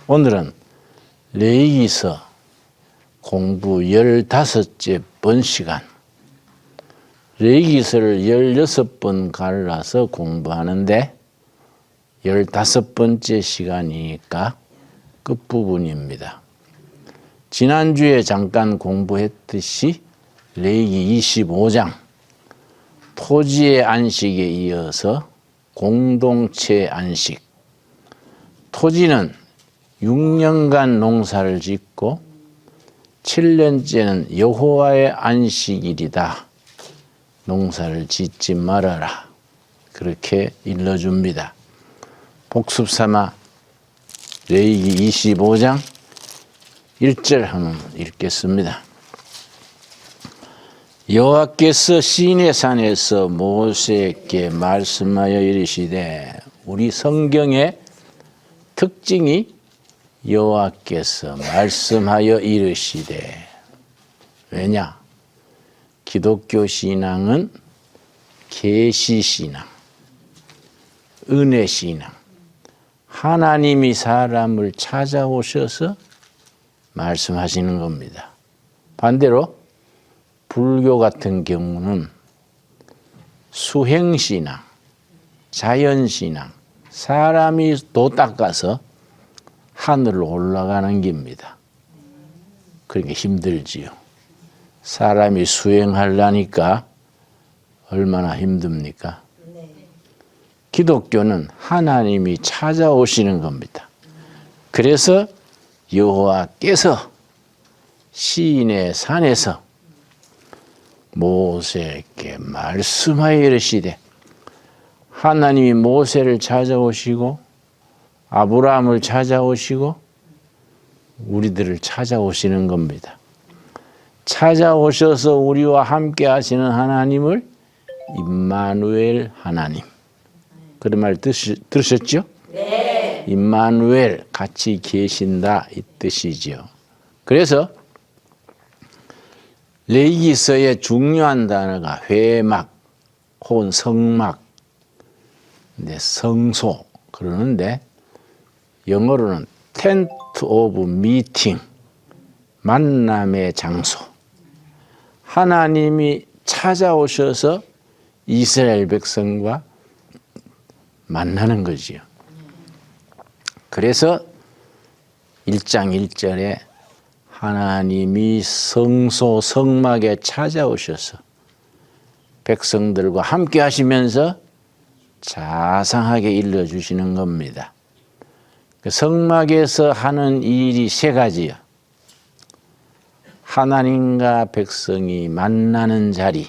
오늘은 레위기서 공부 15째 번 시간, 레위기서를 16번 갈라서 공부하는데 15번째 시간이니까 끝부분입니다. 지난주에 잠깐 공부했듯이 레위기 25장 토지의 안식에 이어서 공동체 안식, 토지는 6년간 농사를 짓고 7년째는 여호와의 안식일이다. 농사를 짓지 말아라. 그렇게 일러줍니다. 복습 삼아 레위기 25장 1절 한번 읽겠습니다. 여호와께서 시내산에서 모세에게 말씀하여 이르시되, 우리 성경의 특징이 여호와께서 말씀하여 이르시되, 왜냐? 기독교 신앙은 계시 신앙, 은혜 신앙, 하나님이 사람을 찾아오셔서 말씀하시는 겁니다. 반대로 불교 같은 경우는 수행신앙, 자연신앙, 사람이 도 닦아서 하늘로 올라가는 겁니다. 그러니까 힘들지요. 사람이 수행하려니까 얼마나 힘듭니까? 기독교는 하나님이 찾아오시는 겁니다. 그래서 여호와께서 시인의 산에서 모세에게 말씀하여 이르시되, 하나님이 모세를 찾아오시고 아브라함을 찾아오시고 우리들을 찾아오시는 겁니다. 찾아오셔서 우리와 함께 하시는 하나님을 임마누엘 하나님, 그런 말 들으셨죠? 네. 임마누엘, 같이 계신다 이 뜻이죠. 그래서 레위기서의 중요한 단어가 회막 혹은 성막, 성소 그러는데 영어로는 텐트 오브 미팅, 만남의 장소. 하나님이 찾아오셔서 이스라엘 백성과 만나는 거지요. 그래서 1장 1절에 하나님이 성소 성막에 찾아오셔서 백성들과 함께 하시면서 자상하게 일러주시는 겁니다. 성막에서 하는 일이 세 가지요. 하나님과 백성이 만나는 자리,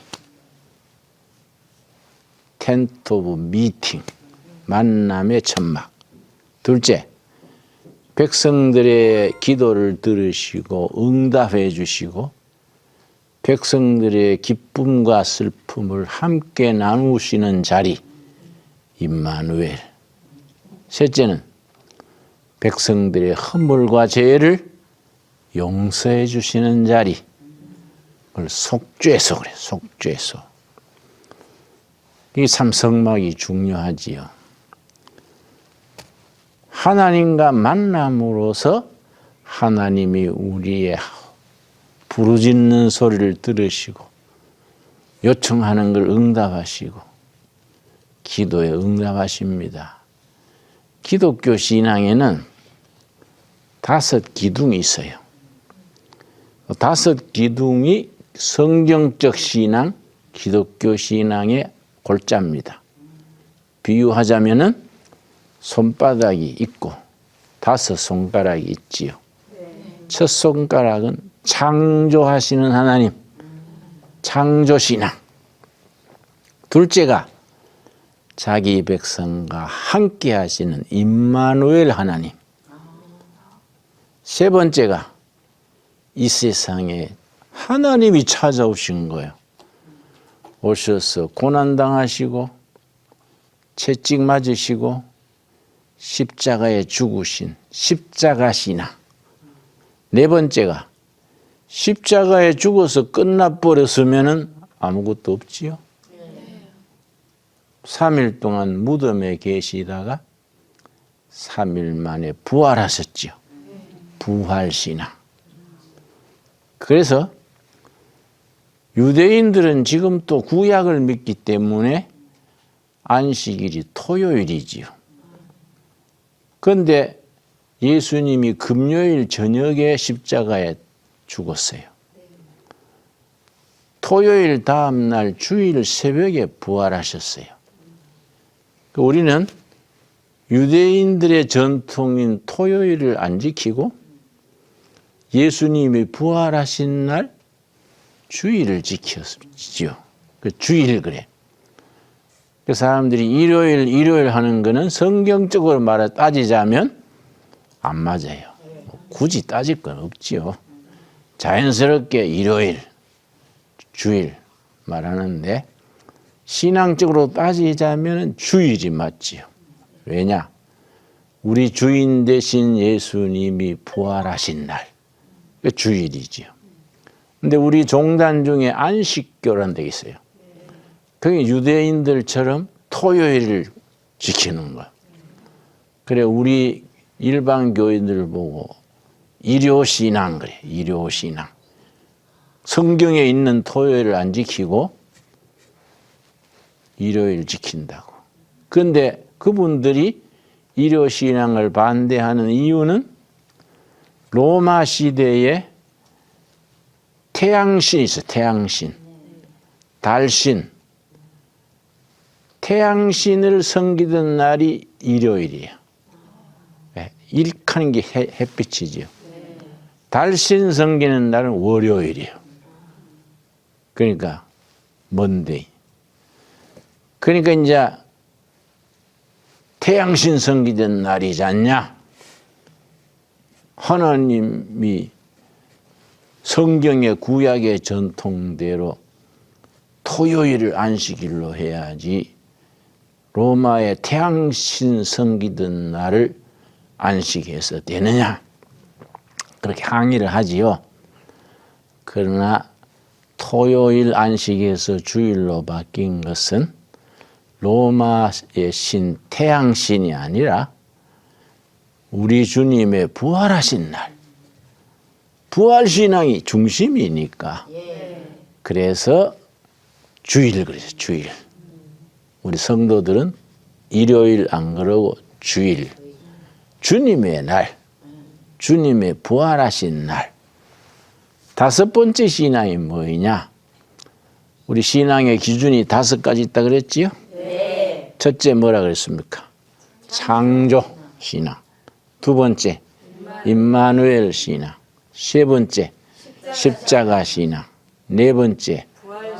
텐트 오브 미팅, 만남의 천막. 둘째, 백성들의 기도를 들으시고 응답해 주시고 백성들의 기쁨과 슬픔을 함께 나누시는 자리, 임마누엘. 셋째는 백성들의 허물과 죄를 용서해 주시는 자리, 그걸 속죄소 그래, 속죄소. 이 참 성막이 중요하지요. 하나님과 만남으로서 하나님이 우리의 부르짖는 소리를 들으시고 요청하는 걸 응답하시고 기도에 응답하십니다. 기독교 신앙에는 5 기둥이 있어요. 5 기둥이 성경적 신앙, 기독교 신앙의 골자입니다. 비유하자면은 손바닥이 있고 5 손가락이 있지요. 첫 손가락은 창조하시는 하나님, 창조신앙. 둘째가 자기 백성과 함께 하시는 임마누엘 하나님. 세 번째가 이 세상에 하나님이 찾아오신 거예요. 오셔서 고난당하시고 채찍 맞으시고 십자가에 죽으신 십자가 신앙. 네 번째가 십자가에 죽어서 끝나버렸으면 아무것도 없지요. 3일 동안 무덤에 계시다가 3일 만에 부활하셨지요. 부활신앙. 그래서 유대인들은 지금 또 구약을 믿기 때문에 안식일이 토요일이지요. 그런데 예수님이 금요일 저녁에 십자가에 죽었어요. 토요일 다음 날 주일 새벽에 부활하셨어요. 우리는 유대인들의 전통인 토요일을 안 지키고 예수님이 부활하신 날 주일을 지켰지요. 그 주일 그래. 그 사람들이 일요일 하는 거는 성경적으로 말해 따지자면 안 맞아요. 굳이 따질 건 없지요. 자연스럽게 일요일, 주일 말하는데 신앙적으로 따지자면 주일이 맞지요. 왜냐? 우리 주인 되신 예수님이 부활하신 날, 주일이지요. 근데 우리 종단 중에 안식교라는 데 있어요. 그게 유대인들처럼 토요일을 지키는 거야. 그래, 우리 일반 교인들 보고 일요신앙 그래, 일요신앙. 성경에 있는 토요일을 안 지키고 일요일 지킨다고. 그런데 그분들이 일요신앙을 반대하는 이유는 로마 시대에 태양신이 있어요. 태양신, 달신. 태양신을 섬기던 날이 일요일이에요. 일하는 게 햇빛이지요. 달신 섬기는 날은 월요일이에요. 그러니까 먼데이. 그러니까 이제 태양신 섬기던 날이지 않냐? 하나님이 성경의 구약의 전통대로 토요일을 안식일로 해야지 로마의 태양신 섬기던 날을 안식해서 되느냐? 그렇게 항의를 하지요. 그러나 토요일 안식에서 주일로 바뀐 것은 로마의 신 태양신이 아니라 우리 주님의 부활하신 날, 부활신앙이 중심이니까. 그래서 주일 그래서 주일. 우리 성도들은 일요일 안 그러고 주일, 주님의 날, 주님의 부활하신 날. 다섯 번째 신앙이 뭐냐? 우리 신앙의 기준이 5가지 있다 그랬지요? 네. 첫째 뭐라 그랬습니까? 창조 신앙. 두 번째 임마누엘 신앙. 세 번째 십자가 신앙. 네 번째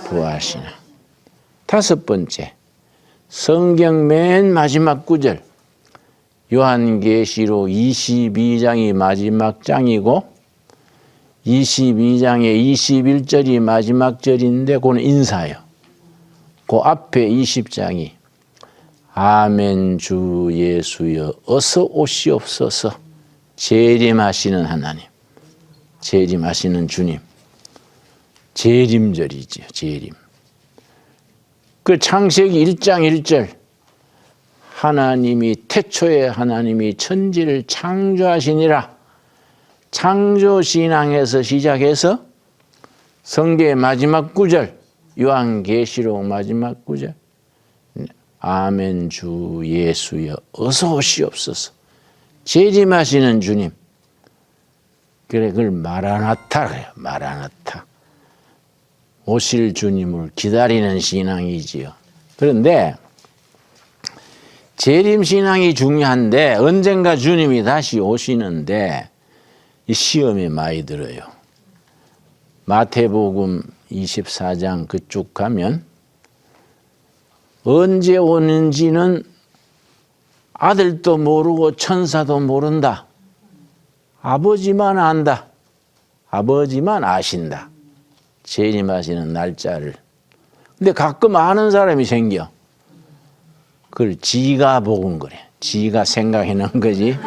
부활 신앙. 다섯 번째 성경 맨 마지막 구절 요한계시록 22장이 마지막 장이고 22장의 21절이 마지막 절인데 그건 인사예요. 그 앞에 20장이 아멘 주 예수여 어서 오시옵소서. 재림하시는 하나님, 재림하시는 주님. 재림절이지요. 재림. 그 창세기 1장 1절 하나님이 태초에 하나님이 천지를 창조하시니라. 창조신앙에서 시작해서 성경의 마지막 구절 요한계시록 마지막 구절 아멘 주 예수여 어서 오시옵소서. 재림하시는 주님. 그래 그걸 마라나타 그래요. 마라나타. 오실 주님을 기다리는 신앙이지요. 그런데 재림신앙이 중요한데 언젠가 주님이 다시 오시는데 이 시험이 많이 들어요. 마태복음 24장 그쪽 가면 언제 오는지는 아들도 모르고 천사도 모른다. 아버지만 안다. 아버지만 아신다. 재림하시는 날짜를. 근데 가끔 아는 사람이 생겨. 그걸 지가 복은 거래. 지가 생각해낸 거지.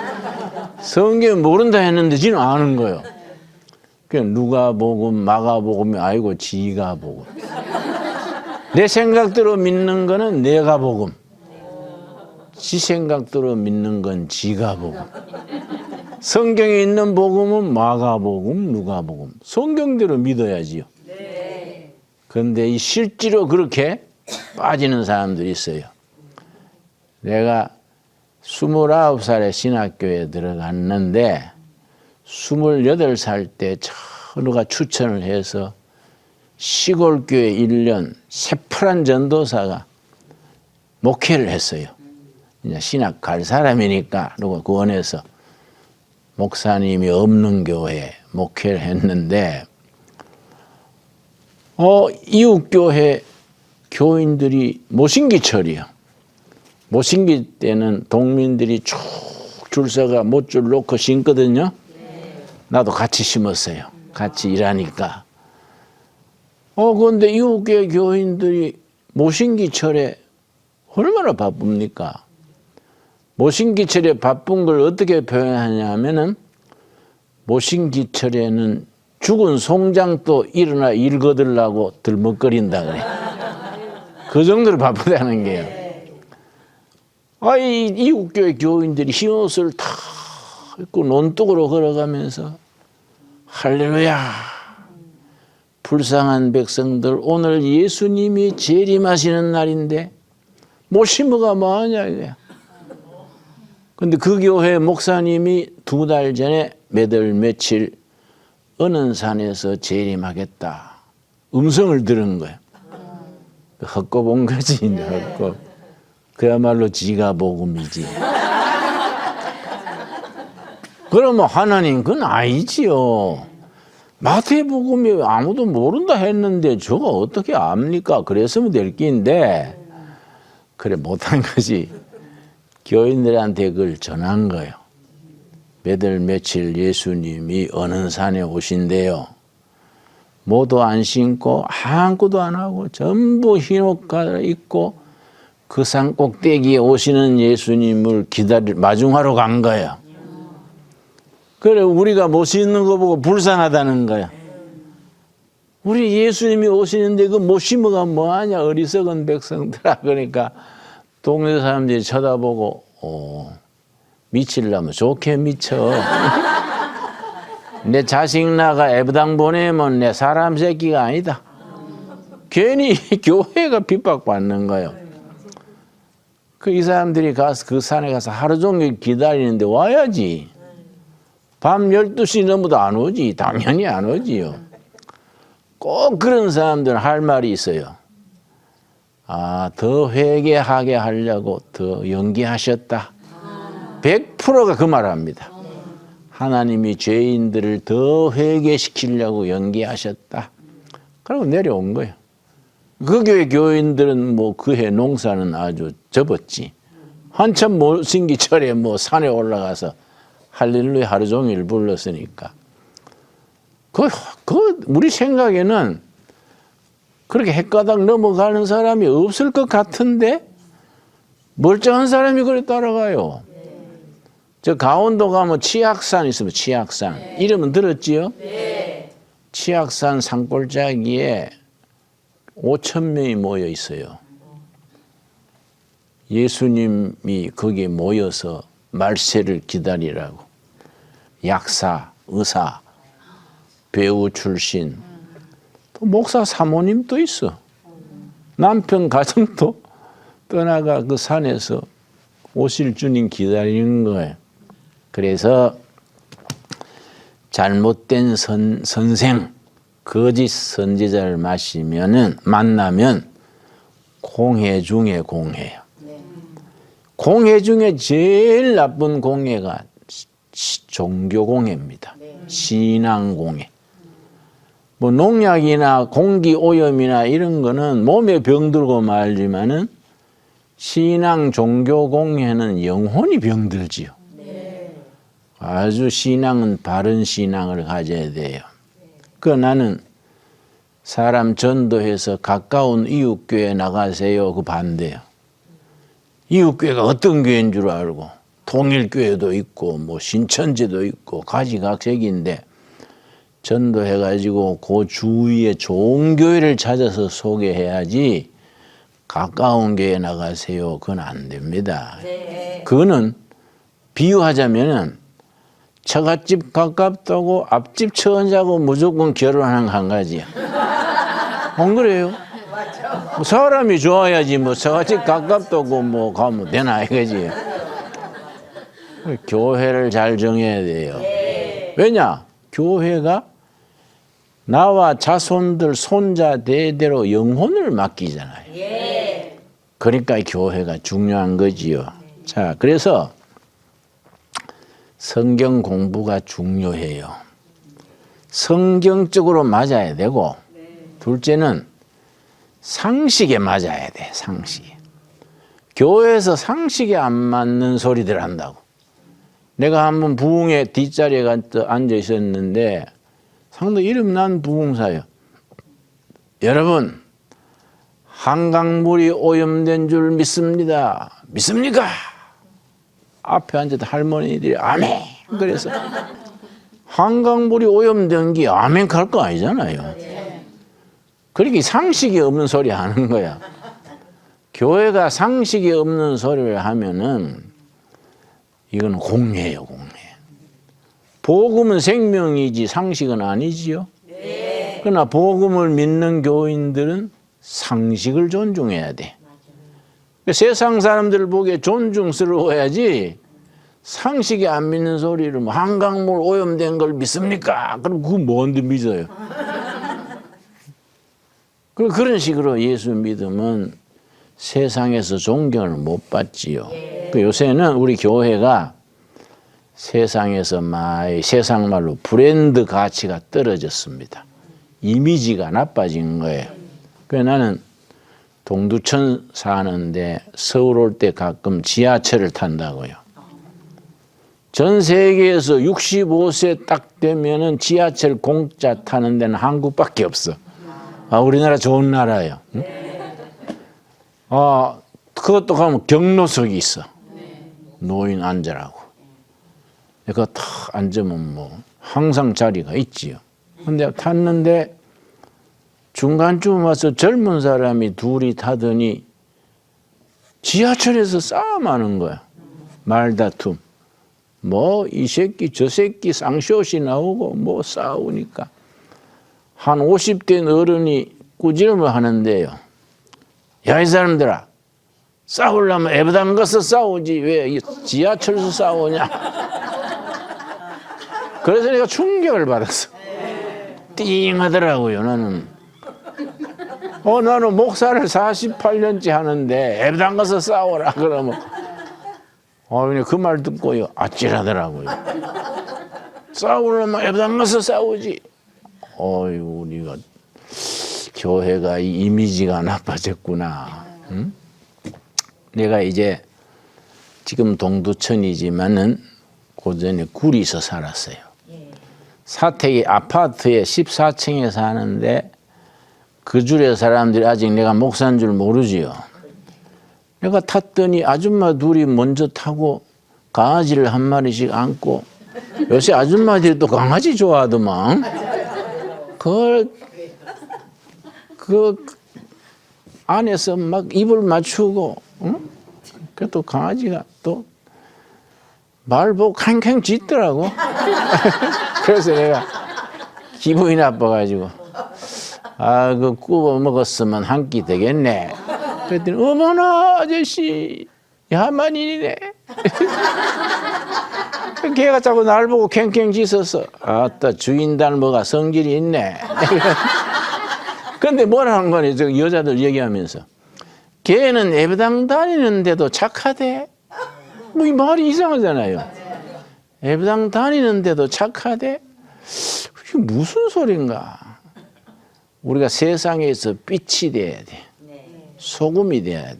성경 모른다 했는데 지는 아는 거예요. 그냥 누가복음, 마가복음이 아니고 지가복음. 내 생각대로 믿는 거는 내가복음. 지 생각대로 믿는 건 지가 복음. 성경에 있는 복음은 마가복음, 누가복음. 성경대로 믿어야지요. 그런데 이 실제로 그렇게 빠지는 사람들이 있어요. 내가 29살에 신학교에 들어갔는데 28살 때 누가 추천을 해서 시골교회 1년 새파란 전도사가 목회를 했어요. 이제 신학 갈 사람이니까 누가 구원해서 목사님이 없는 교회에 목회를 했는데 이웃교회 교인들이 모신기철이요. 모신기 때는 동민들이 쭉 줄 서가 못줄 놓고 심거든요. 나도 같이 심었어요. 같이 일하니까. 그런데 이웃교회 교인들이 모신기철에 얼마나 바쁩니까? 모신기철에 바쁜 걸 어떻게 표현하냐면은 모신기철에는 죽은 송장도 일어나 일 거들라고 들먹거린다 그래. 그 정도로 바쁘다는 게요. 이웃교회 교인들이 흰옷을 다 입고 논둑으로 걸어가면서 할렐루야, 불쌍한 백성들 오늘 예수님이 재림하시는 날인데 모시모가 뭐하냐 이거야. 근데 그 교회 목사님이 2달 전에 며칠 어느 산에서 재림하겠다 음성을 들은 거야. 헛거 본 거지. 헛거. 그야말로 지가 복음이지. 그러면 하나님 그건 아니지요. 마태복음이 아무도 모른다 했는데 저거 어떻게 압니까? 그랬으면 될 끼인데 그래 못한 것이 교인들한테 그걸 전한 거예요. 며칠 예수님이 어느 산에 오신대요. 모두 안 신고 아무것도 안 하고 전부 흰옷 갈아입고 그 산 꼭대기에 오시는 예수님을 마중하러 간 거예요. 그래 우리가 못 신는 거 보고 불쌍하다는 거야. 우리 예수님이 오시는데 그 못 심어가 뭐하냐 어리석은 백성들아. 그러니까 동네 사람들이 쳐다보고 미치려면 좋게 미쳐. 내 자식 나가 애부당 보내면 내 사람 새끼가 아니다. 괜히 교회가 핍박받는 거예요. 이 사람들이 가서 그 산에 가서 하루 종일 기다리는데 와야지. 밤 12시 넘어도 안 오지. 당연히 안 오지요. 꼭 그런 사람들은 할 말이 있어요. 더 회개하게 하려고 더 연기하셨다. 100%가 그 말을 합니다. 하나님이 죄인들을 더 회개시키려고 연기하셨다. 그리고 내려온 거예요. 그 교회 교인들은 그 해 농사는 아주 접었지. 한참 모신기철에 산에 올라가서 할렐루야 하루 종일 불렀으니까. 우리 생각에는 그렇게 헷가닥 넘어가는 사람이 없을 것 같은데 멀쩡한 사람이 그래 따라가요. 저 강원도 가면 치악산 있으면 치악산. 이름은 들었지요? 네. 치악산 산골짜기에 5,000명이 모여 있어요. 예수님이 거기에 모여서 말세를 기다리라고. 약사, 의사, 배우 출신, 또 목사 사모님도 있어. 남편 가정도 떠나가 그 산에서 오실 주님 기다리는 거예요. 그래서 잘못된 선생, 거짓 선지자를 만나면 공해 중에 공해요. 공해 중에 제일 나쁜 공해가 종교공해입니다. 신앙공해. 농약이나 공기 오염이나 이런 거는 몸에 병들고 말지만은 신앙 종교공해는 영혼이 병들지요. 아주 신앙은 바른 신앙을 가져야 돼요. 나는 사람 전도해서 가까운 이웃교회 나가세요. 그 반대요. 이웃교회가 어떤 교회인 줄 알고 통일교회도 있고 신천지도 있고 가지각색인데 전도해가지고 그 주위에 좋은 교회를 찾아서 소개해야지 가까운 교회 나가세요. 그건 안 됩니다. 그거는 비유하자면은 처갓집 가깝다고 앞집 처자고 무조건 결혼하는 거 한 가지야. 안 그래요? 사람이 좋아야지 뭐 처갓집 가깝다고 뭐 가면 되나 이거지. 교회를 잘 정해야 돼요. 왜냐? 교회가 나와 자손들 손자 대대로 영혼을 맡기잖아요. 그러니까 교회가 중요한 거지요. 자, 그래서 성경 공부가 중요해요. 성경적으로 맞아야 되고, 둘째는 상식에 맞아야 돼. 상식. 교회에서 상식에 안 맞는 소리들 한다고. 내가 한번 부흥회 뒷자리에 앉아 있었는데 상당히 이름 난 부흥사예요. 여러분, 한강물이 오염된 줄 믿습니다. 믿습니까? 앞에 앉았던 할머니들이 아멘. 그래서 한강물이 오염된 게 아멘 할 거 아니잖아요. 그러니까 상식이 없는 소리 하는 거야. 교회가 상식이 없는 소리를 하면은 이건 공예예요, 공예. 복음은 생명이지 상식은 아니지요. 그러나 복음을 믿는 교인들은 상식을 존중해야 돼. 세상 사람들 보기에 존중스러워야지 상식이 안 믿는 소리를 뭐 한강물 오염된 걸 믿습니까? 그럼 그거 뭔데 믿어요? 그런 식으로 예수 믿으면 세상에서 존경을 못 받지요. 요새는 우리 교회가 세상에서 많이 세상 말로 브랜드 가치가 떨어졌습니다. 이미지가 나빠진 거예요. 그래서 나는 동두천 사는데 서울 올 때 가끔 지하철을 탄다고요. 전 세계에서 65세 딱 되면은 지하철 공짜 타는 데는 한국밖에 없어. 아, 우리나라 좋은 나라예요. 응? 아, 그것도 가면 경로석이 있어. 노인 앉으라고. 그거 탁 앉으면 뭐 항상 자리가 있지요. 근데 탔는데 중간쯤 와서 젊은 사람이 둘이 타더니 지하철에서 싸움하는 거야. 말다툼. 뭐 이 새끼 저 새끼 쌍쇼시 나오고 뭐 싸우니까 한 50대 어른이 꾸지람을 하는데요. 야, 이 사람들아, 싸우려면 애부당 가서 싸우지 왜 지하철에서 싸우냐. 그래서 내가 충격을 받았어. 띵 하더라고요. 나는 목사를 48년째 하는데 애부당 가서 싸워라 그러면 그냥 그 말 듣고요 아찔하더라고요. 싸우려면 애부당 가서 싸우지. 우리가 교회가 이 이미지가 나빠졌구나. 응? 내가 이제 지금 동두천이지만은 고전에 구리서 살았어요. 사택이 아파트에 14층에 사는데 그 줄에 사람들이 아직 내가 목사인 줄 모르지요. 내가 탔더니 아줌마 둘이 먼저 타고 강아지를 한 마리씩 안고 요새 아줌마들이 또 강아지 좋아하더만. 그 안에서 막 입을 맞추고, 응? 그래도 강아지가 또 말 보고 캥캥 짖더라고. 그래서 내가 기분이 나빠가지고, 그 구워 먹었으면 한 끼 되겠네. 그랬더니, 어머나, 아저씨, 야만인이네. 걔가 자꾸 날 보고 캥캥 짖었어. 아따, 주인 닮아가 성질이 있네. 근데 뭐라는 거니, 저 여자들 얘기하면서. 걔는 예배당 다니는데도 착하대. 뭐 이 말이 이상하잖아요. 예배당 다니는데도 착하대. 이게 무슨 소린가. 우리가 세상에서 빛이 돼야 돼. 소금이 돼야 돼.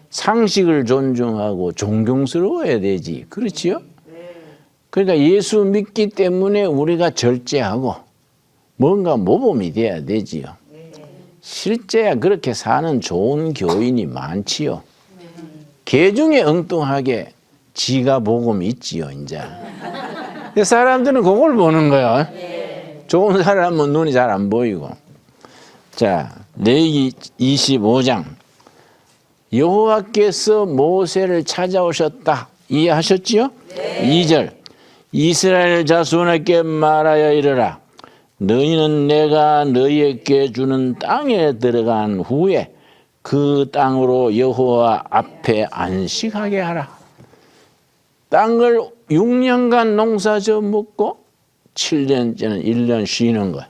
상식을 존중하고 존경스러워야 되지. 그렇지요? 그러니까 예수 믿기 때문에 우리가 절제하고 뭔가 모범이 돼야 되지요. 실제야 그렇게 사는 좋은 교인이 많지요. 개 중에 엉뚱하게 지가 복음이 있지요, 이제. 사람들은 그걸 보는 거야. 좋은 사람은 눈이 잘 안 보이고. 자, 레위기 25장 여호와께서 모세를 찾아오셨다. 이해하셨지요? 네. 2절 이스라엘 자손에게 말하여 이르라. 너희는 내가 너희에게 주는 땅에 들어간 후에 그 땅으로 여호와 앞에 안식하게 하라. 땅을 6년간 농사 져먹고 7년째는 1년 쉬는 거야.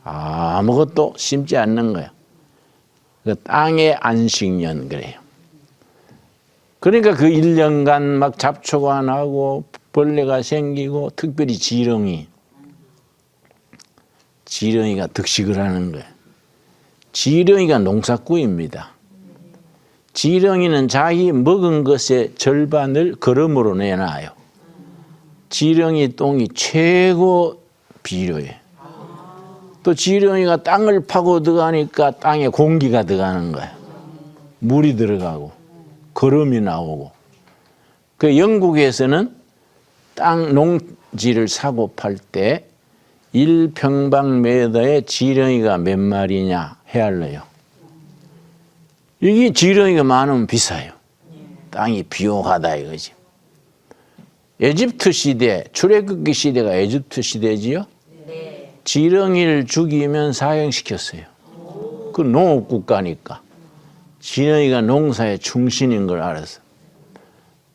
아무것도 심지 않는 거야. 그 땅의 안식년 그래요. 그러니까 그 1년간 막 잡초가 나고 벌레가 생기고 특별히 지렁이가 득식을 하는 거예요. 지렁이가 농사꾼입니다. 지렁이는 자기 먹은 것의 절반을 거름으로 내놔요. 지렁이 똥이 최고 비료예요. 또 지렁이가 땅을 파고 들어가니까 땅에 공기가 들어가는 거예요. 물이 들어가고 거름이 나오고. 그 영국에서는 땅 농지를 사고 팔 때 1평방미터에 지렁이가 몇 마리냐 헤아려요. 이게 지렁이가 많으면 비싸요. 땅이 비옥하다 이거지. 에집트 시대, 출애굽기 시대가 에집트 시대지요. 지렁이를 죽이면 사형시켰어요. 그 농업국가니까. 지렁이가 농사의 충신인 걸 알았어.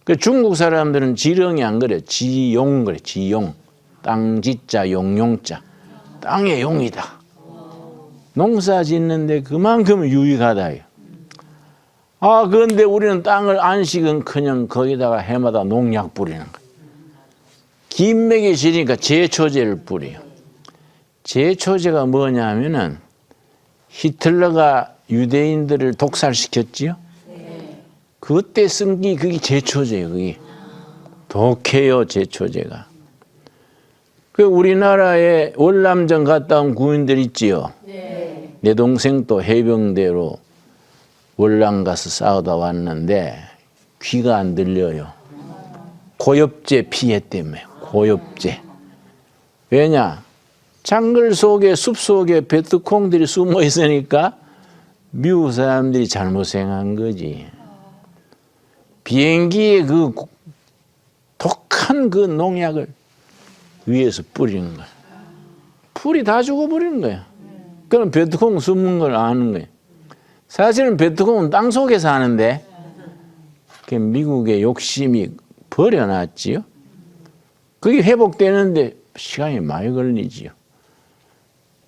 그 중국 사람들은 지렁이 안 그래. 지용 그래. 지용. 땅지자 용용자. 땅의 용이다. 농사 짓는데 그만큼 유익하다. 그런데 우리는 땅을 안식은커녕 거기다가 해마다 농약 뿌리는 거야. 김맥이 지니까 제초제를 뿌려요. 제초제가 뭐냐면은 히틀러가 유대인들을 독살시켰지요. 그때 쓴 게 그게 제초제예요. 그게 독해요 제초제가. 그 우리나라에 월남전 갔다 온 구인들 있지요. 내 동생도 해병대로 월남 가서 싸우다 왔는데 귀가 안 들려요. 고엽제 피해 때문에. 고엽제. 왜냐? 장글 속에 숲 속에 베트콩들이 숨어 있으니까 미국 사람들이 잘못 생각한 거지. 비행기에 그 독한 그 농약을 위에서 뿌리는 거야. 풀이 다 죽어버리는 거야. 그럼 베트콩 숨은 걸 아는 거야. 사실은 베트콩은 땅 속에 사는데 미국의 욕심이 버려놨지요. 그게 회복되는데 시간이 많이 걸리지요.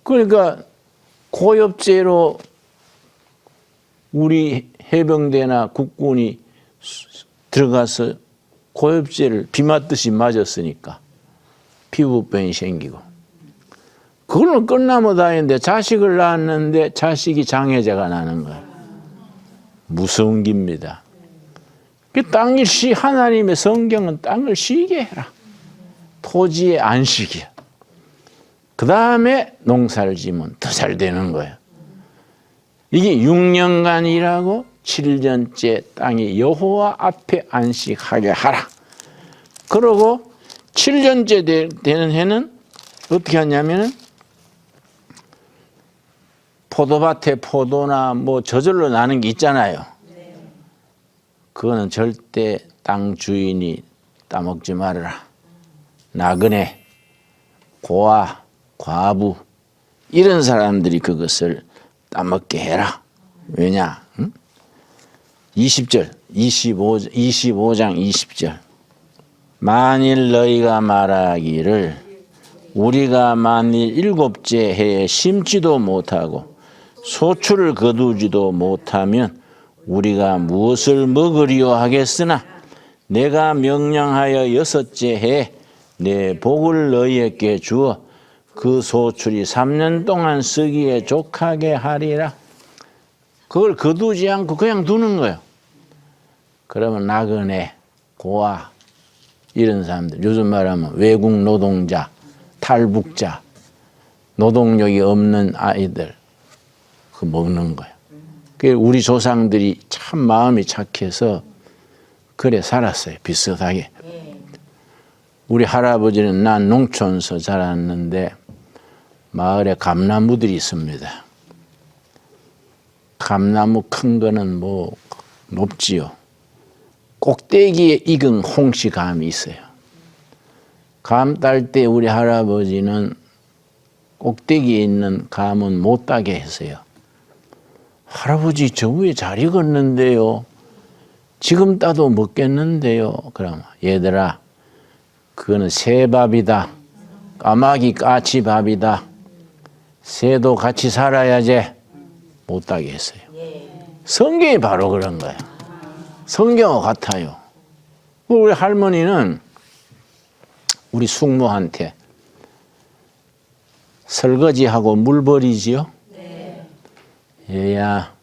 그러니까 고엽제로 우리 해병대나 국군이 들어가서 고엽제를 비 맞듯이 맞았으니까 피부병이 생기고 그걸로 끝나면 다행인데 자식을 낳았는데 자식이 장애자가 나는 거예요. 무서운깁니다. 땅을 하나님의 성경은 땅을 쉬게 해라. 토지의 안식이야. 그 다음에 농사를 지으면 더 잘 되는 거예요. 이게 6년간 일하고 7년째 땅이 여호와 앞에 안식하게 하라. 그러고 7년째 되는 해는 어떻게 하냐면은 포도밭에 포도나 뭐 저절로 나는 게 있잖아요. 그거는 절대 땅 주인이 따먹지 말아라. 나그네, 고아, 과부 이런 사람들이 그것을 따먹게 해라. 왜냐? 20절, 25장 20절. 만일 너희가 말하기를 우리가 만일 7째 해에 심지도 못하고 소출을 거두지도 못하면 우리가 무엇을 먹으리요 하겠으나 내가 명령하여 6째 해에 내 복을 너희에게 주어 그 소출이 3년 동안 쓰기에 족하게 하리라. 그걸 거두지 않고 그냥 두는 거예요. 그러면 나그네, 고아 이런 사람들, 요즘 말하면 외국 노동자, 탈북자, 노동력이 없는 아이들 그 먹는 거예요. 우리 조상들이 참 마음이 착해서 그래 살았어요. 비슷하게. 우리 할아버지는 난 농촌에서 자랐는데 마을에 감나무들이 있습니다. 감나무 큰 거는 뭐 높지요. 꼭대기에 익은 홍시감이 있어요. 감 딸 때 우리 할아버지는 꼭대기에 있는 감은 못 따게 했어요. 할아버지 저 위에 잘 익었는데요. 지금 따도 먹겠는데요. 그럼 얘들아 그거는 새밥이다. 까마귀 까치밥이다. 새도 같이 살아야지. 못 따게 했어요. 성경이 바로 그런 거예요. 성경과 같아요. 우리 할머니는 우리 숙모한테 설거지하고 물 버리지요? 네. 얘야,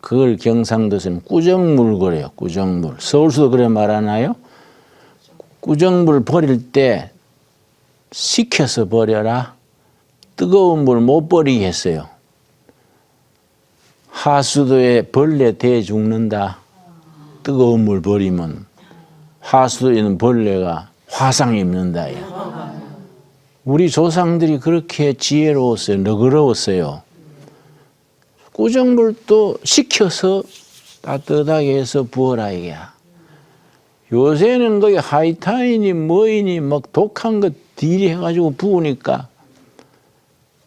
그걸 경상도에서는 꾸정물 그래요. 꾸정물. 서울서도 그래 말하나요? 꾸정물 버릴 때 식혀서 버려라. 뜨거운 물 못 버리게 했어요. 하수도에 벌레 대 죽는다. 뜨거운 물 버리면 하수도에 있는 벌레가 화상 입는다. 우리 조상들이 그렇게 지혜로웠어요. 너그러웠어요. 꾸정물도 식혀서 따뜻하게 해서 부어라 이게야. 요새는 거기 하이타이니 뭐이니 막 독한 거 딜이 해가지고 부으니까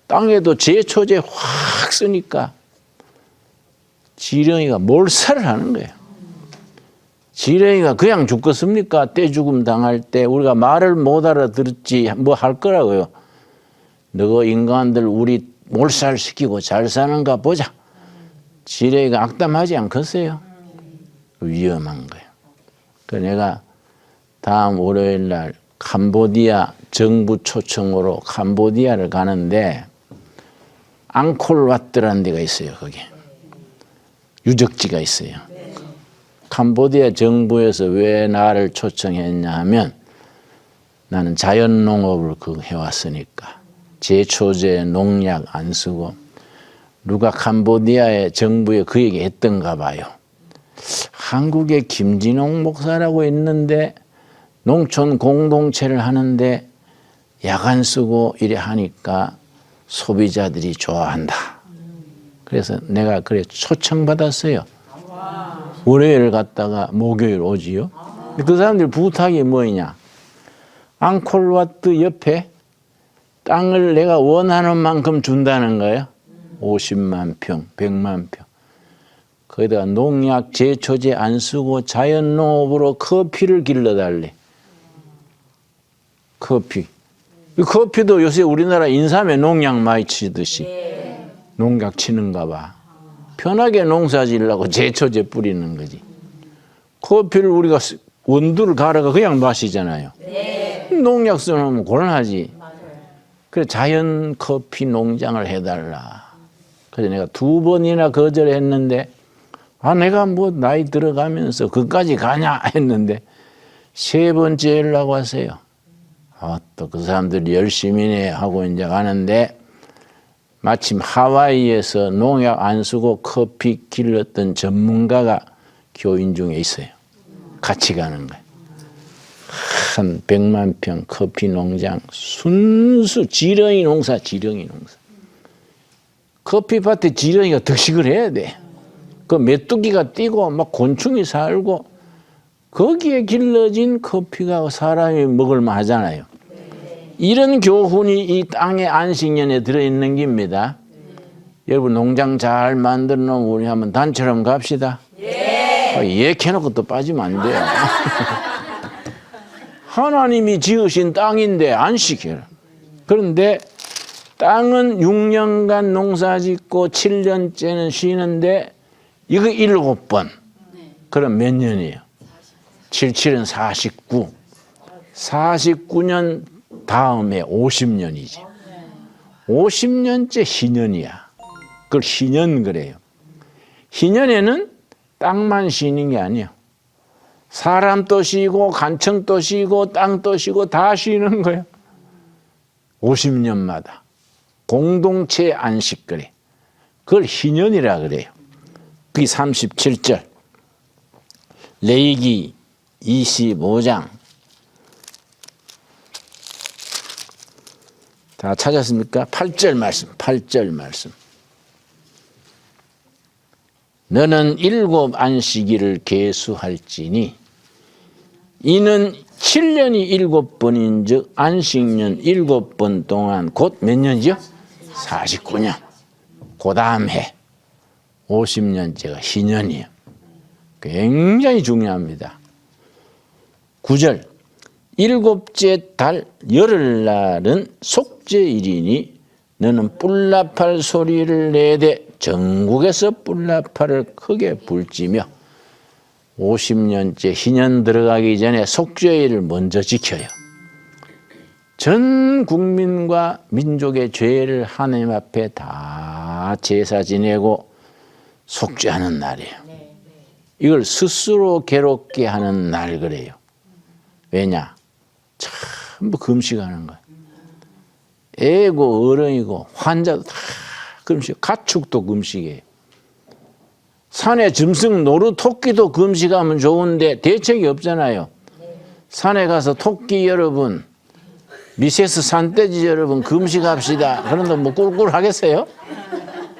땅에도 제초제 확 쓰니까 지렁이가 몰살을 하는 거예요. 지렁이가 그냥 죽겠습니까? 떼죽음 당할 때 우리가 말을 못 알아들었지 뭐 할 거라고요. 너가 인간들 우리 몰살시키고 잘 사는가 보자. 지렁이가 악담하지 않겠어요? 위험한 거예요. 그래서 내가 다음 월요일 날 캄보디아 정부 초청으로 캄보디아를 가는데 앙콜와트라는 데가 있어요. 거기 유적지가 있어요. 캄보디아 정부에서 왜 나를 초청했냐 하면 나는 자연농업을 해왔으니까 제초제 농약 안 쓰고 누가 캄보디아의 정부에 그 얘기 했던가 봐요. 한국에 김진홍 목사라고 있는데 농촌 공동체를 하는데 약 안 쓰고 이래 하니까 소비자들이 좋아한다. 그래서 내가 그래 초청받았어요. 월요일 갔다가 목요일 오지요. 그 사람들 부탁이 뭐냐? 앙콜와트 옆에 땅을 내가 원하는 만큼 준다는 거예요. 50만 평, 100만 평. 거기다가 농약, 제초제 안 쓰고 자연농업으로 커피를 길러달래. 커피. 이 커피도 요새 우리나라 인삼에 농약 많이 치듯이 농약 치는가 봐. 편하게 농사 지으려고 제초제 뿌리는 거지. 커피를 우리가 원두를 갈아가 그냥 마시잖아요. 농약 써놓으면 곤란하지. 그래 자연 커피 농장을 해달라. 그래서 내가 2번이나 거절했는데 내가 뭐 나이 들어가면서 그까지 가냐 했는데 3번째 연락 왔어요. 또 그 사람들이 열심히네 하고 이제 가는데 마침 하와이에서 농약 안 쓰고 커피 길렀던 전문가가 교인 중에 있어요. 같이 가는 거예요. 한 100만 평 커피 농장 순수 지렁이 농사. 커피밭에 지렁이가 득식을 해야 돼. 그 메뚜기가 뛰고 막 곤충이 살고 거기에 길러진 커피가 사람이 먹을만 하잖아요. 이런 교훈이 이 땅의 안식년에 들어있는 겁니다. 여러분 농장 잘 만들어 놓으면 우리 한번 단체로 갑시다. 예 캐놓고 또 빠지면 안 돼요. 하나님이 지으신 땅인데 안식해라. 그런데 땅은 6년간 농사 짓고 7년째는 쉬는데 이거 7번. 그럼 몇 년이에요? 77은 49. 49년 다음에 50년이지. 50년째 희년이야. 그걸 희년 그래요. 희년에는 땅만 쉬는 게 아니에요. 사람도 쉬고 간청도 쉬고 땅도 쉬고 다 쉬는 거예요. 50년마다. 공동체 안식 그래. 그걸 희년이라 그래요. 그게 37절. 레위기 25장. 다 찾았습니까? 8절 말씀. 너는 7 안식일을 계수할지니 이는 7년이 7번인즉 안식년 7번 동안 곧 몇 년이죠? 49년. 그 다음 해 50년째가 희년이에요. 굉장히 중요합니다. 9절 일곱째 달 열흘날은 속죄일이니 너는 뿔나팔 소리를 내되 전국에서 뿔나팔을 크게 불지며 50년째 희년 들어가기 전에 속죄일을 먼저 지켜요. 전 국민과 민족의 죄를 하나님 앞에 다 제사 지내고 속죄하는 날이에요. 이걸 스스로 괴롭게 하는 날 그래요. 왜냐? 전부 금식하는 거예요. 애고 어른이고 환자도 다 금식, 가축도 금식이에요. 산에 짐승 노루 토끼도 금식하면 좋은데 대책이 없잖아요. 산에 가서 토끼 여러분, 미세스 산돼지 여러분 금식합시다. 그런데 뭐 꿀꿀 하겠어요?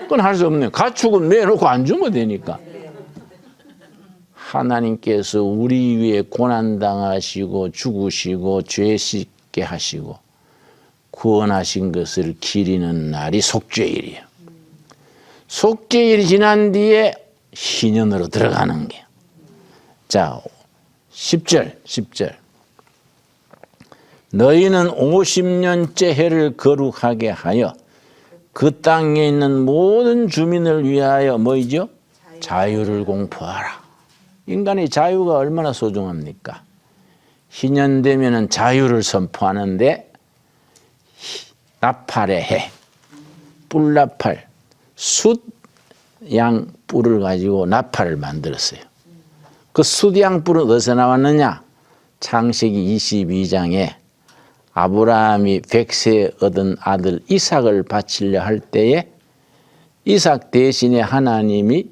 그건 할 수 없네요. 가축은 매놓고 안 주면 되니까. 하나님께서 우리 위해 고난당하시고 죽으시고 죄 씻게 하시고 구원하신 것을 기리는 날이 속죄일이에요. 속죄일이 지난 뒤에 희년으로 들어가는 게. 자, 10절. 너희는 50년째 해를 거룩하게 하여 그 땅에 있는 모든 주민을 위하여 뭐이죠? 자유를 공포하라. 인간의 자유가 얼마나 소중합니까? 희년 되면은 자유를 선포하는데 나팔의 해, 뿔나팔, 숫양 뿔을 가지고 나팔을 만들었어요. 그 숫양 뿔은 어디서 나왔느냐? 창세기 22장에 아브라함이 100세 얻은 아들 이삭을 바치려 할 때에 이삭 대신에 하나님이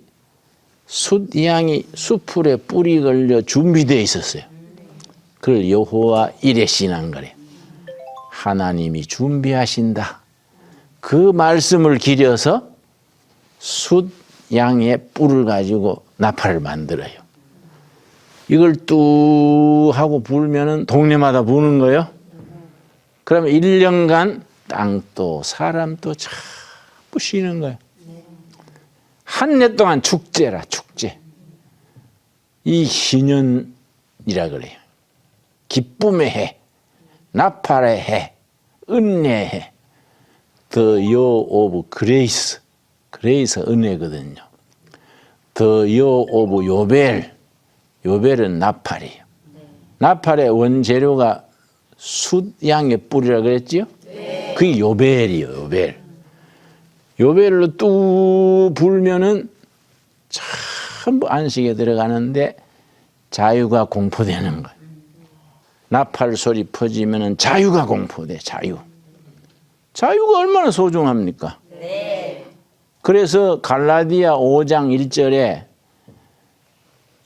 숫양이 수풀에 뿔이 걸려 준비되어 있었어요. 그걸 여호와 이레 신한 거래요. 하나님이 준비하신다. 그 말씀을 기려서 숫양의 뿔을 가지고 나팔을 만들어요. 이걸 뚝 하고 불면은 동네마다 부는 거예요. 그러면 1년간 땅도 사람도 전부 쉬는 거예요. 한 해 동안 축제라, 축제. 이 희년이라 그래요. 기쁨의 해, 나팔의 해, 은혜의 해. The year of grace. 그레이스 은혜거든요. The year of 요벨. 요벨은 나팔이에요. 나팔의 원재료가 숫양의 뿔이라 그랬지요? 그게 요벨이에요, 요벨. 요벨로 뚝 불면은 전부 안식에 들어가는데 자유가 공포되는 거예요. 나팔 소리 퍼지면은 자유가 공포돼, 자유. 자유가 얼마나 소중합니까? 그래서 갈라디아 5장 1절에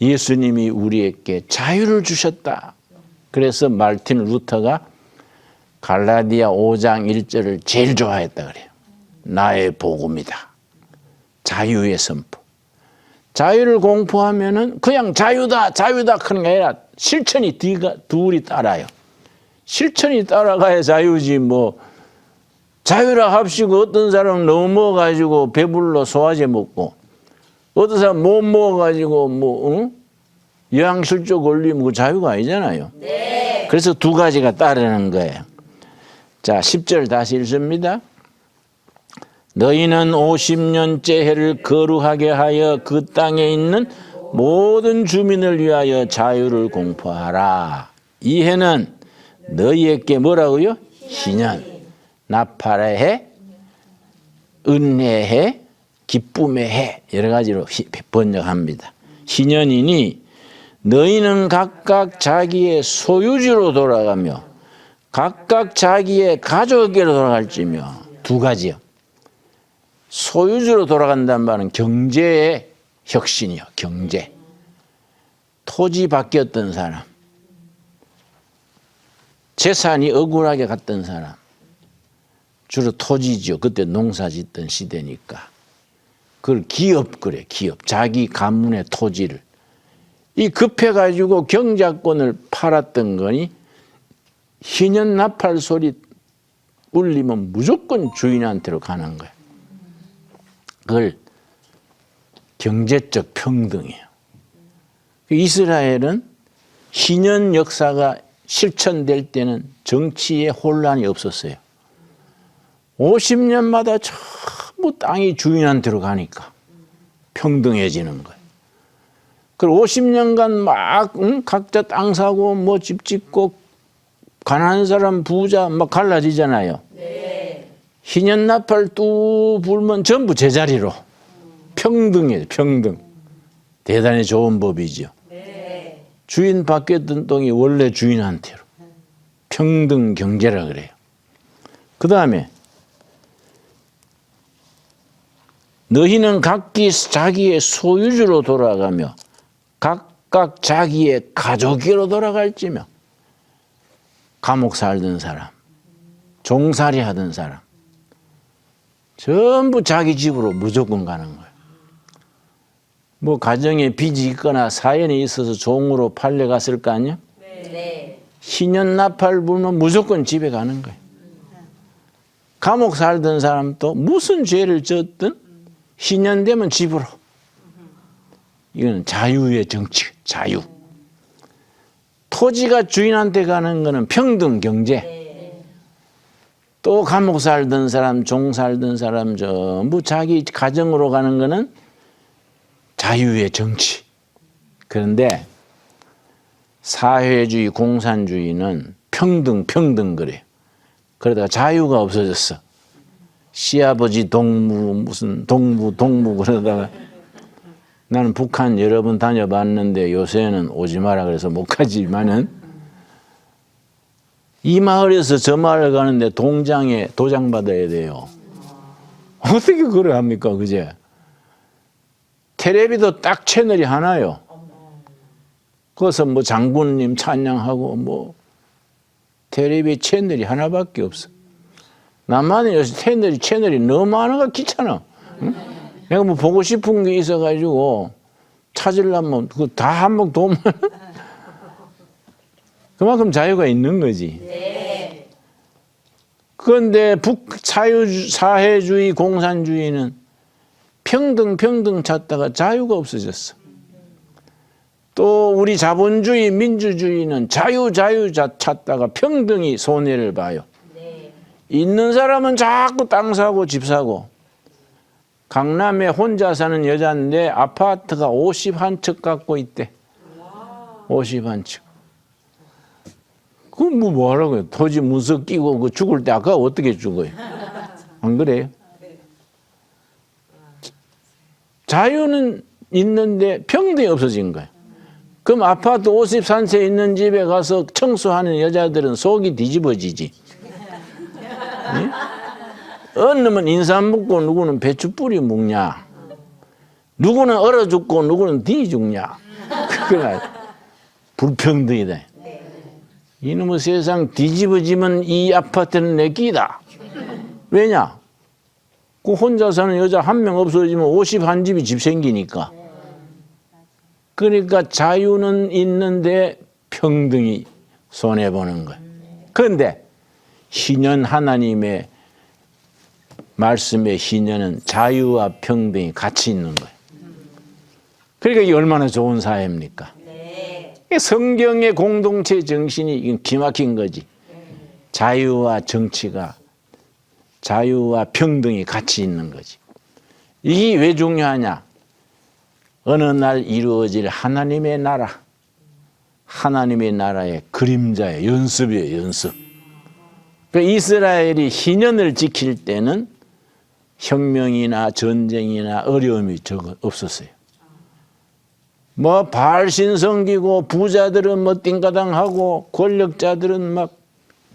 예수님이 우리에게 자유를 주셨다. 그래서 마르틴 루터가 갈라디아 5장 1절을 제일 좋아했다 그래요. 나의 복음이다. 자유의 선포. 자유를 공포하면은 그냥 자유다, 자유다 하는 게 아니라 실천이 둘이 따라요. 실천이 따라가야 자유지 뭐. 자유라 합시고 어떤 사람은 너무 먹어가지고 배불러 소화제 먹고 어떤 사람은 못 먹어가지고 뭐 영양실조 걸리면 그 자유가 아니잖아요. 네. 그래서 두 가지가 따르는 거예요. 자, 10절 다시 읽습니다. 너희는 50년째 해를 거룩하게 하여 그 땅에 있는 모든 주민을 위하여 자유를 공포하라. 이 해는 너희에게 뭐라고요? 희년, 나팔의 해, 은혜의 해, 기쁨의 해 여러 가지로 번역합니다. 희년이니 너희는 각각 자기의 소유지로 돌아가며 각각 자기의 가족에게로 돌아갈지며. 두 가지요. 소유주로 돌아간다는 말은 경제의 혁신이요. 경제. 토지 바뀌었던 사람. 재산이 억울하게 갔던 사람. 주로 토지죠. 그때 농사 짓던 시대니까. 그걸 기업 그래. 기업. 자기 가문의 토지를. 이 급해가지고 경작권을 팔았던 거니 희년 나팔 소리 울리면 무조건 주인한테로 가는 거야. 그걸 경제적 평등이에요. 이스라엘은 희년 역사가 실천될 때는 정치에 혼란이 없었어요. 50년마다 전부 땅이 주인한테로 가니까 평등해지는 거예요. 그리고 50년간 막 각자 땅 사고 뭐 집 짓고 가난한 사람 부자 막 갈라지잖아요. 네. 희년 나팔 뚝 불면 전부 제자리로 평등해요. 평등. 대단히 좋은 법이죠. 네. 주인 바뀌었던 땅이 원래 주인한테로 평등 경제라 그래요. 그 다음에 너희는 각기 자기의 소유주로 돌아가며 각각 자기의 가족으로 돌아갈지며. 감옥 살던 사람, 종살이 하던 사람 전부 자기 집으로 무조건 가는 거예요. 뭐 가정에 빚이 있거나 사연이 있어서 종으로 팔려갔을 거 아니야? 네. 희년 나팔 불면 무조건 집에 가는 거예요. 감옥 살던 사람도 무슨 죄를 졌든 희년 되면 집으로. 이건 자유의 정치, 자유. 토지가 주인한테 가는 거는 평등 경제. 또 감옥 살던 사람, 종 살던 사람 전부 자기 가정으로 가는 거는 자유의 정치. 그런데 사회주의, 공산주의는 평등 그래요. 그러다가 자유가 없어졌어. 시아버지 동무, 무슨 동무 그러다가 나는 북한 여러 번 다녀봤는데 요새는 오지 마라 그래서 못 가지만은 이 마을에서 저 마을 가는데 동장에 도장 받아야 돼요. 어떻게 그래 합니까, 그제? 텔레비도 딱 채널이 하나요. 거기서 뭐 장군님 찬양하고 뭐 텔레비 채널이 하나밖에 없어. 나만의 요새 채널이 너무 많아가 귀찮아. 응? 내가 뭐 보고 싶은 게 있어가지고 찾으려면 그거 다 한번 도면 그만큼 자유가 있는 거지. 네. 그런데 사회주의, 공산주의는 평등 찾다가 자유가 없어졌어. 또 우리 자본주의, 민주주의는 자유 찾다가 평등이 손해를 봐요. 네. 있는 사람은 자꾸 땅 사고 집 사고. 강남에 혼자 사는 여자인데 아파트가 51채 갖고 있대. 51채. 그럼 뭐 하라고요? 토지 문서 끼고 그 죽을 때 아까 어떻게 죽어요? 안 그래요? 자유는 있는데 평등이 없어진 거예요. 그럼 아파트 53채 있는 집에 가서 청소하는 여자들은 속이 뒤집어지지. 네? 어느 놈은 인삼 먹고 누구는 배추 뿌리 먹냐. 누구는 얼어 죽고 누구는 뒤 죽냐. 그건 불평등이다. 이놈의 세상 뒤집어지면 이 아파트는 내 끼다. 왜냐? 그 혼자 사는 여자 한 명 없어지면 51집이 집 생기니까. 그러니까 자유는 있는데 평등이 손해보는 거예요. 그런데 희년 하나님의 말씀의 희년은 자유와 평등이 같이 있는 거예요. 그러니까 이게 얼마나 좋은 사회입니까? 네. 성경의 공동체 정신이 이건 기막힌 거지. 자유와 정치가, 자유와 평등이 같이 있는 거지. 이게 왜 중요하냐? 어느 날 이루어질 하나님의 나라, 하나님의 나라의 그림자의 연습이에요, 연습. 그러니까 이스라엘이 희년을 지킬 때는 혁명이나 전쟁이나 어려움이 없었어요. 뭐 바알신 섬기고 부자들은 뭐 띵가당하고 권력자들은 막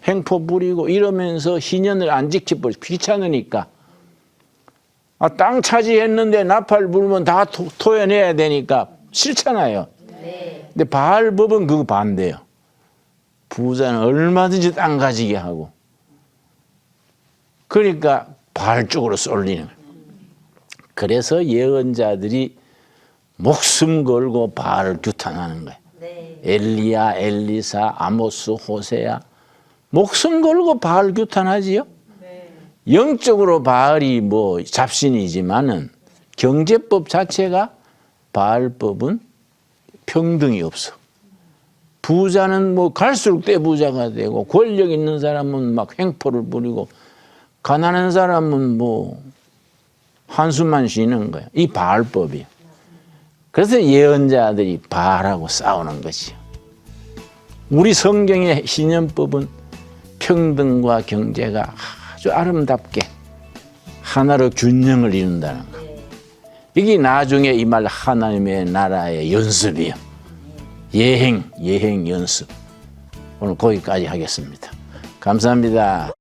횡포 부리고 이러면서 희년을 안 지켜버리고 귀찮으니까. 땅 차지했는데 나팔 불면 다 토해내야 되니까 싫잖아요. 네. 근데 바알법은 그거 반대요. 부자는 얼마든지 땅 가지게 하고. 그러니까 바알 쪽으로 쏠리는 거예요. 그래서 예언자들이 목숨 걸고 바알을 규탄하는 거예요. 네. 엘리야, 엘리사, 아모스, 호세야 목숨 걸고 바알 규탄하지요. 네. 영적으로 바알이 뭐 잡신이지만은 경제법 자체가 바알법은 평등이 없어. 부자는 뭐 갈수록 떼부자가 되고 권력 있는 사람은 막 횡포를 부리고 가난한 사람은 뭐 한숨만 쉬는 거야. 이 바알법이야. 그래서 예언자들이 바알하고 싸우는 것이요. 우리 성경의 신년법은 평등과 경제가 아주 아름답게 하나로 균형을 이룬다는 거. 이게 나중에 이 말 하나님의 나라의 연습이요. 예행 연습. 오늘 거기까지 하겠습니다. 감사합니다.